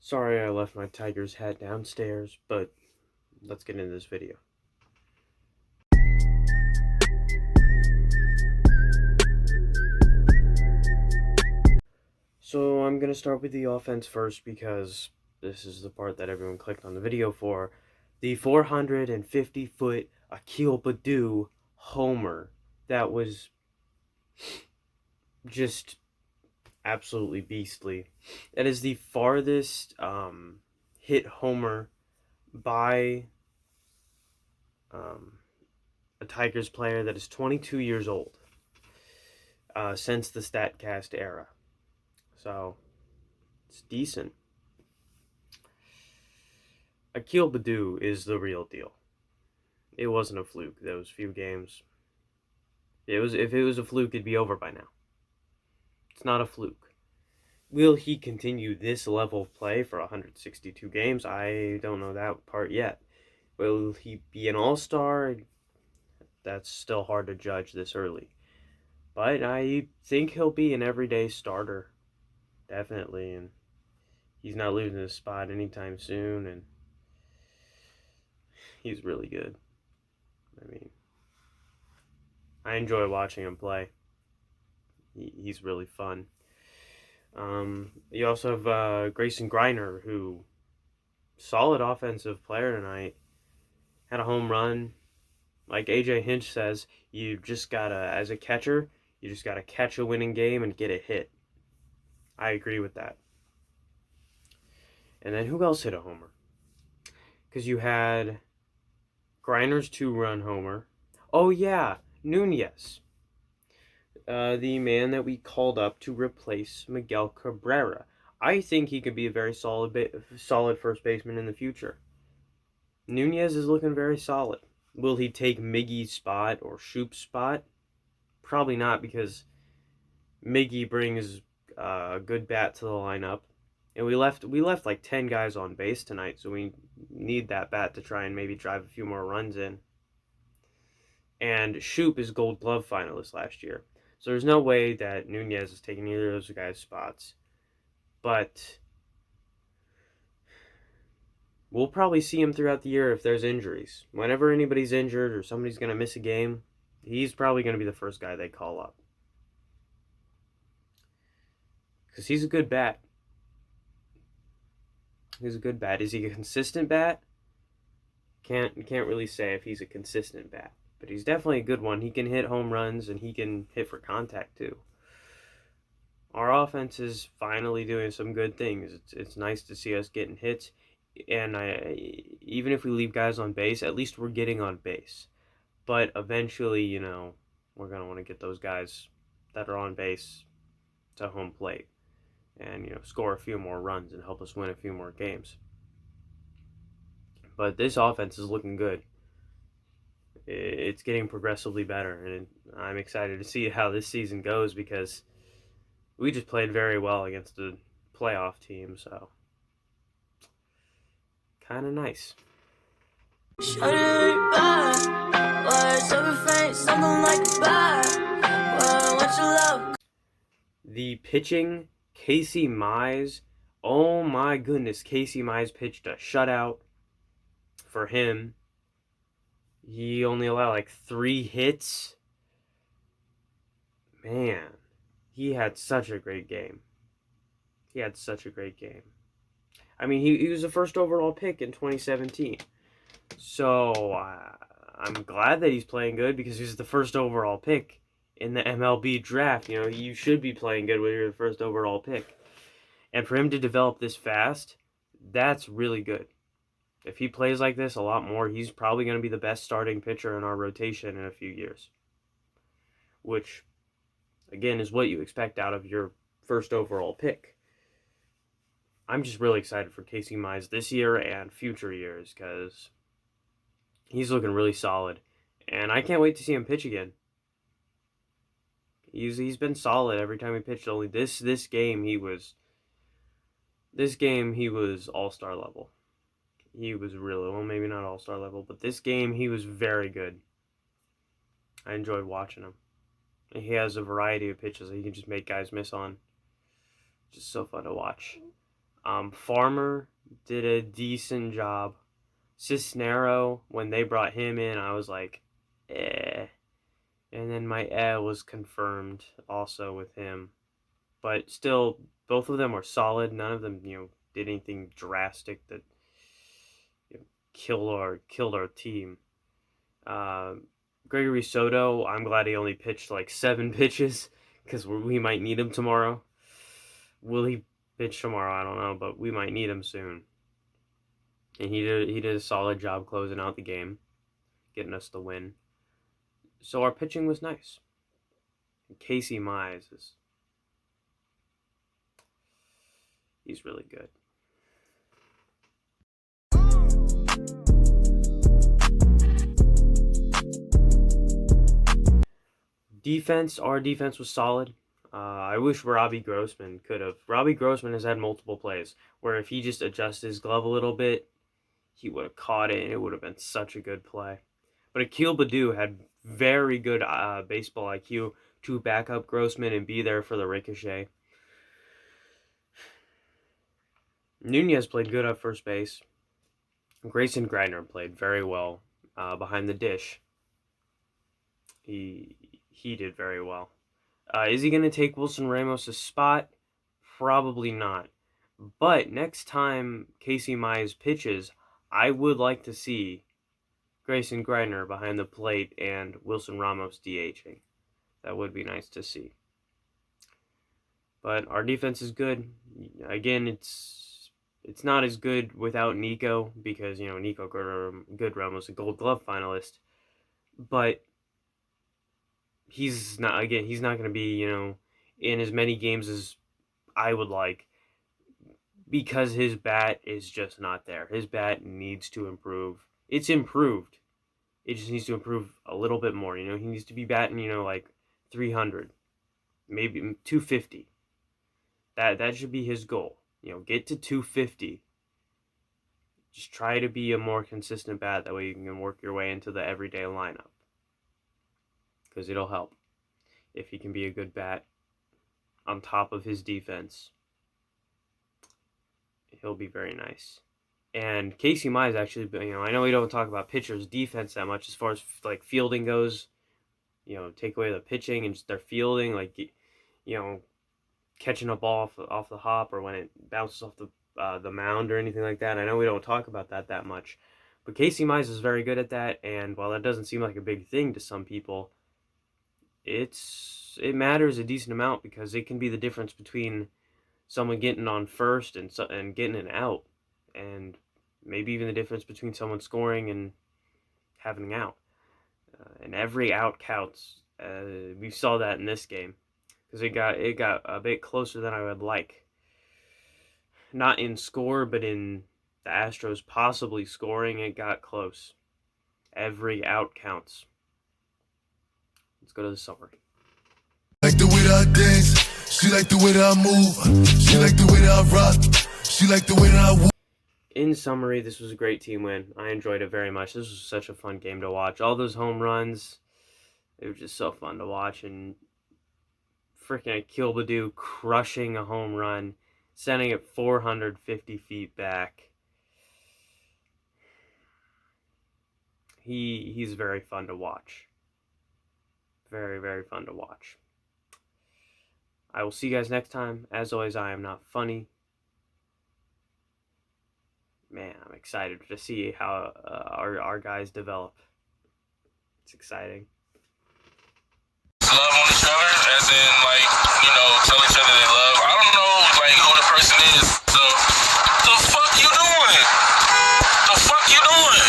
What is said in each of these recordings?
Sorry I left my Tiger's hat downstairs, but let's get into this video. So I'm going to start with the offense first because this is the part that everyone clicked on the video for. The 450-foot Akil Baddoo homer that was just absolutely beastly. That is the farthest hit homer by a Tigers player that is 22 years old since the StatCast era. So it's decent. Akil Baddoo is the real deal. It wasn't a fluke. Those few games. If it was a fluke, it'd be over by now. It's not a fluke. Will he continue this level of play for 162 games? I don't know that part yet. Will he be an all-star? That's still hard to judge this early. But I think he'll be an everyday starter. Definitely. And he's not losing his spot anytime soon. And he's really good. I mean, I enjoy watching him play. He's really fun. You also have Grayson Griner, who solid offensive player tonight. Had a home run. Like AJ Hinch says, you just gotta, as a catcher, you just gotta catch a winning game and get a hit. I agree with that. And then who else hit a homer? Because you had Griner's 2-run homer. Oh yeah, Nunez. The man that we called up to replace Miguel Cabrera. I think he could be a very solid first baseman in the future. Nunez is looking very solid. Will he take Miggy's spot or Shoop's spot? Probably not, because Miggy brings a good bat to the lineup, and we left like 10 guys on base tonight, so we need that bat to try and maybe drive a few more runs in. And Shoop is Gold Glove finalist last year. So there's no way that Nunez is taking either of those guys' spots. But we'll probably see him throughout the year if there's injuries. Whenever anybody's injured or somebody's going to miss a game, he's probably going to be the first guy they call up. Because he's a good bat. He's a good bat. Is he a consistent bat? Can't really say if he's a consistent bat. But he's definitely a good one. He can hit home runs and he can hit for contact too. Our offense is finally doing some good things. It's nice to see us getting hits, and even if we leave guys on base, at least we're getting on base. But eventually, we're gonna want to get those guys that are on base to home plate, and score a few more runs and help us win a few more games. But this offense is looking good. It's getting progressively better, and I'm excited to see how this season goes, because we just played very well against a playoff team, so kind of nice. The pitching, Casey Mize. Oh my goodness, Casey Mize pitched a shutout for him. He only allowed like 3 hits. Man, he had such a great game. I mean, he was the first overall pick in 2017. So I'm glad that he's playing good, because he's the first overall pick in the MLB draft. You should be playing good when you're the first overall pick. And for him to develop this fast, that's really good. If he plays like this a lot more, he's probably going to be the best starting pitcher in our rotation in a few years. Which, again, is what you expect out of your first overall pick. I'm just really excited for Casey Mize this year and future years, because he's looking really solid. And I can't wait to see him pitch again. He's been solid every time he pitched. Only this game he was all-star level. He was really, well, maybe not all-star level, but this game he was very good. I enjoyed watching him. He has a variety of pitches that he can just make guys miss on. Just so fun to watch. Farmer did a decent job. Cisnero, when they brought him in, I was like, eh. And then my was confirmed also with him. But still, both of them were solid. None of them, did anything drastic that killed our team. Uh, Gregory Soto, I'm glad he only pitched like 7 pitches because we might need him tomorrow. Will he pitch tomorrow? I don't know, but we might need him soon. And he did a solid job closing out the game, getting us the win. So our pitching was nice. And Casey Mize he's really good. Our defense was solid. I wish Robbie Grossman could have. Robbie Grossman has had multiple plays where if he just adjusted his glove a little bit, he would have caught it, and it would have been such a good play. But Akil Baddoo had very good baseball IQ to back up Grossman and be there for the ricochet. Nunez played good at first base. Grayson Greiner played very well behind the dish. He did very well. Is he going to take Wilson Ramos' spot? Probably not. But next time Casey Mize pitches, I would like to see Grayson Greiner behind the plate and Wilson Ramos DHing. That would be nice to see. But our defense is good. Again, it's not as good without Nico because, Nico Goodrum was a Gold Glove finalist. But he's not going to be, in as many games as I would like because his bat is just not there. His bat needs to improve. It's improved. It just needs to improve a little bit more. He needs to be batting, like 300, maybe 250. That should be his goal. Get to 250. Just try to be a more consistent bat. That way you can work your way into the everyday lineup. Because it'll help if he can be a good bat on top of his defense. He'll be very nice. And Casey Mize actually, I know we don't talk about pitchers' defense that much as far as like fielding goes. Take away the pitching and just their fielding, like catching a ball off the hop or when it bounces off the mound or anything like that. I know we don't talk about that much, but Casey Mize is very good at that. And while that doesn't seem like a big thing to some people, it matters a decent amount because it can be the difference between someone getting on first and getting an out, and maybe even the difference between someone scoring and having an out. And every out counts. We saw that in this game because it got a bit closer than I would like. Not in score, but in the Astros possibly scoring, it got close. Every out counts. Let's go to the summary. Like the way that I dance, she like the way that I move, she like the way that I rock, she like the way that I walk. In summary, this was a great team win. I enjoyed it very much. This was such a fun game to watch. All those home runs, it was just so fun to watch. And freaking Akil Baddoo crushing a home run, sending it 450 feet back. He's very fun to watch. Very, very fun to watch. I will see you guys next time. As always, I am not funny. Man, I'm excited to see how our guys develop. It's exciting. Love on each other, as in, like, tell each other they love. I don't know, like, who the person is, so the fuck you doing? The fuck you doing?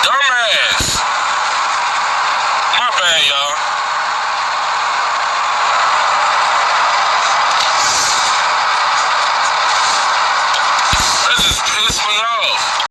Dumbass. My bad, y'all.